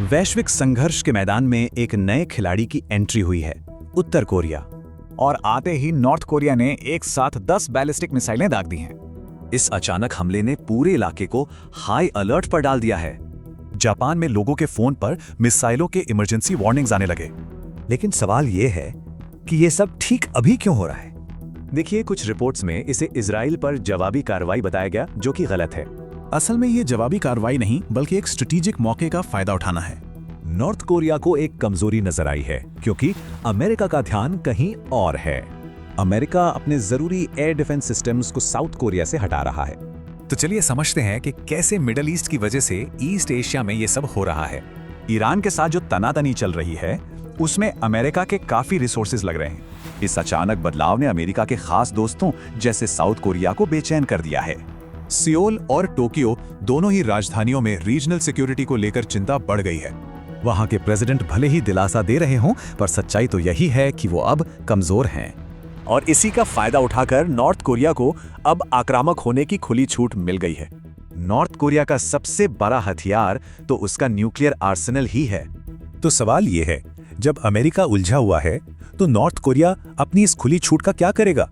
वैश्विक संघर्ष के मैदान में एक नए खिलाड़ी की एंट्री हुई है, उत्तर कोरिया। और आते ही नॉर्थ कोरिया ने एक साथ 10 बैलिस्टिक मिसाइलें दाग दी हैं। इस अचानक हमले ने पूरे इलाके को हाई अलर्ट पर डाल दिया है। जापान में लोगों के फोन पर मिसाइलों के इमरजेंसी वार्निंग्स आने लगे। लेकिन सवाल ये है कि ये सब ठीक अभी क्यों हो रहा है? देखिए, कुछ रिपोर्ट्स में इसे इजराइल पर जवाबी कार्रवाई बताया गया, जो कि गलत है। असल में ये जवाबी कार्रवाई नहीं, बल्कि एक स्ट्रेटेजिक मौके का फायदा उठाना है। नॉर्थ कोरिया को एक कमजोरी नजर आई है, क्योंकि अमेरिका का ध्यान कहीं और है। अमेरिका अपने जरूरी एयर डिफेंस सिस्टम्स को साउथ कोरिया से हटा रहा है। तो चलिए समझते हैं कि कैसे मिडिल ईस्ट की वजह से ईस्ट एशिया में ये सब हो रहा है। ईरान के साथ जो तनातनी चल रही है, उसमें अमेरिका के काफी रिसोर्सेज लग रहे हैं। इस अचानक बदलाव ने अमेरिका के खास दोस्तों जैसे साउथ कोरिया को बेचैन कर दिया है। सियोल और टोक्यो दोनों ही राजधानियों में रीजनल सिक्योरिटी को लेकर चिंता बढ़ गई है। वहां के प्रेसिडेंट भले ही दिलासा दे रहे हों, पर सच्चाई तो यही है कि वो अब कमजोर हैं। और इसी का फायदा उठाकर नॉर्थ कोरिया को अब आक्रामक होने की खुली छूट मिल गई है। नॉर्थ कोरिया का सबसे बड़ा हथियार तो उसका न्यूक्लियर आर्सेनल ही है। तो सवाल ये है, जब अमेरिका उलझा हुआ है तो नॉर्थ कोरिया अपनी इस खुली छूट का क्या करेगा?